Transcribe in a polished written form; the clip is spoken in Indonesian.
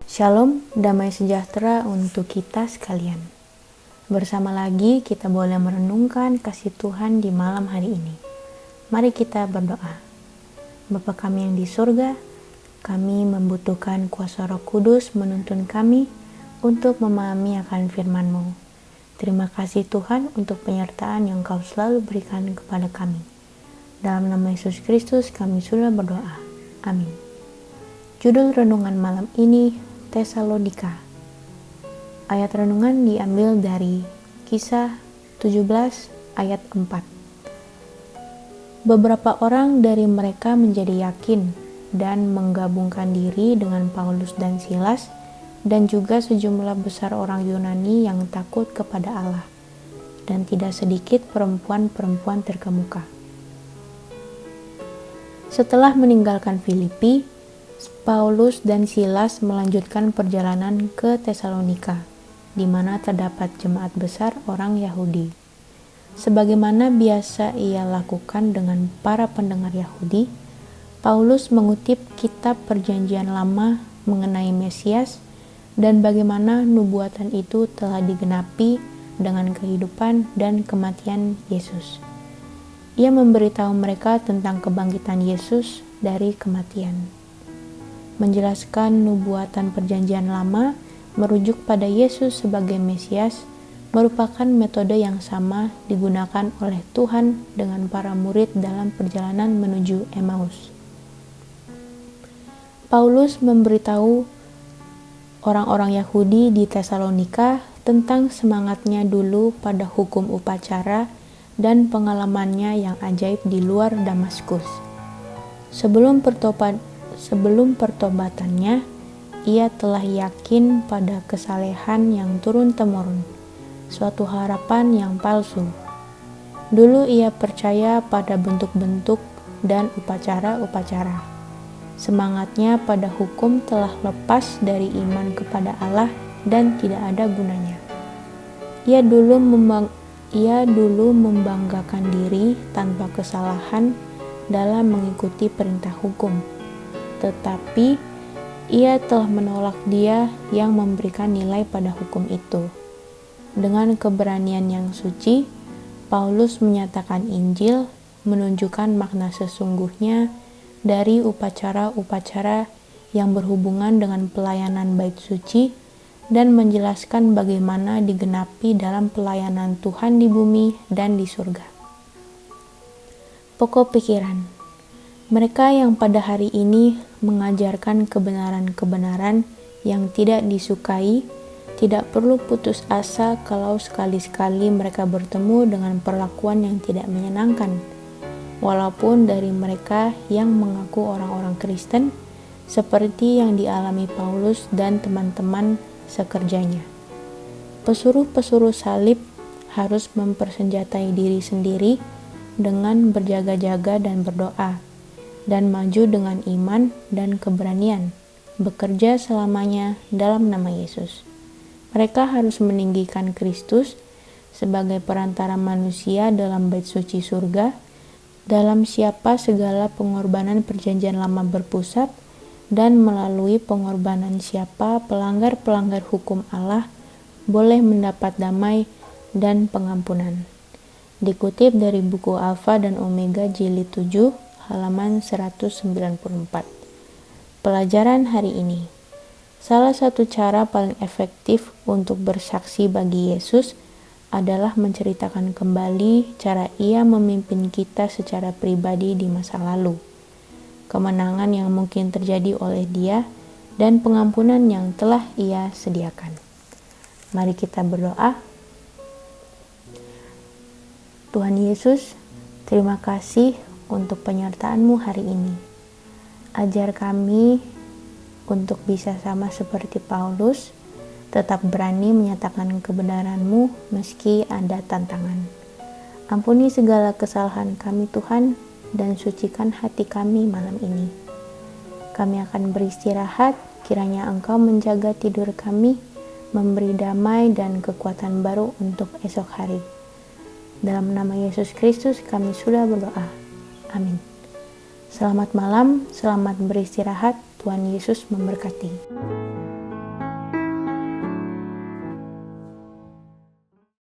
Shalom, damai sejahtera untuk kita sekalian. Bersama lagi kita boleh merenungkan kasih Tuhan di malam hari ini. Mari kita berdoa. Bapa kami yang di surga, kami membutuhkan kuasa Roh Kudus menuntun kami untuk memahami akan firman-Mu. Terima kasih Tuhan untuk penyertaan yang Kau selalu berikan kepada kami. Dalam nama Yesus Kristus kami sudah berdoa. Amin. Judul renungan malam ini, Tesalonika. Ayat renungan diambil dari Kisah 17 ayat 4. Beberapa orang dari mereka menjadi yakin dan menggabungkan diri dengan Paulus dan Silas dan juga sejumlah besar orang Yunani yang takut kepada Allah, dan tidak sedikit perempuan-perempuan terkemuka. Setelah meninggalkan Filipi, Paulus dan Silas melanjutkan perjalanan ke Tesalonika, di mana terdapat jemaat besar orang Yahudi. Sebagaimana biasa ia lakukan dengan para pendengar Yahudi, Paulus mengutip kitab Perjanjian Lama mengenai Mesias dan bagaimana nubuatan itu telah digenapi dengan kehidupan dan kematian Yesus. Ia memberitahu mereka tentang kebangkitan Yesus dari kematian. Menjelaskan nubuatan Perjanjian Lama merujuk pada Yesus sebagai Mesias merupakan metode yang sama digunakan oleh Tuhan dengan para murid dalam perjalanan menuju Emmaus. Paulus memberitahu orang-orang Yahudi di Tesalonika tentang semangatnya dulu pada hukum upacara dan pengalamannya yang ajaib di luar Damaskus. Sebelum pertobatannya, ia telah yakin pada kesalehan yang turun-temurun, suatu harapan yang palsu. Dulu ia percaya pada bentuk-bentuk dan upacara-upacara. Semangatnya pada hukum telah lepas dari iman kepada Allah dan tidak ada gunanya. Ia dulu membanggakan diri tanpa kesalahan dalam mengikuti perintah hukum. Tetapi ia telah menolak Dia yang memberikan nilai pada hukum itu. Dengan keberanian yang suci, Paulus menyatakan Injil, menunjukkan makna sesungguhnya dari upacara-upacara yang berhubungan dengan pelayanan bait suci dan menjelaskan bagaimana digenapi dalam pelayanan Tuhan di bumi dan di surga. Pokok pikiran. Mereka yang pada hari ini mengajarkan kebenaran-kebenaran yang tidak disukai, tidak perlu putus asa kalau sekali-sekali mereka bertemu dengan perlakuan yang tidak menyenangkan, walaupun dari mereka yang mengaku orang-orang Kristen, seperti yang dialami Paulus dan teman-teman sekerjanya. Pesuruh-pesuruh salib harus mempersenjatai diri sendiri dengan berjaga-jaga dan berdoa, dan maju dengan iman dan keberanian, bekerja selamanya dalam nama Yesus. Mereka harus meninggikan Kristus sebagai perantara manusia dalam bait suci surga, dalam siapa segala pengorbanan Perjanjian Lama berpusat, dan melalui pengorbanan siapa pelanggar-pelanggar hukum Allah boleh mendapat damai dan pengampunan. Dikutip dari buku Alfa dan Omega Jilid 7, halaman 194. Pelajaran hari ini. Salah satu cara paling efektif untuk bersaksi bagi Yesus adalah menceritakan kembali cara Ia memimpin kita secara pribadi di masa lalu, kemenangan yang mungkin terjadi oleh Dia, dan pengampunan yang telah Ia sediakan. Mari kita berdoa. Tuhan Yesus, terima kasih untuk penyertaan-Mu hari ini. Ajar kami untuk bisa sama seperti Paulus, tetap berani menyatakan kebenaran-Mu meski ada tantangan. Ampuni segala kesalahan kami Tuhan, dan sucikan hati kami malam ini. Kami akan beristirahat, kiranya Engkau menjaga tidur kami, memberi damai dan kekuatan baru untuk esok hari. Dalam nama Yesus Kristus kami sudah berdoa. Amin. Selamat malam, selamat beristirahat. Tuhan Yesus memberkati.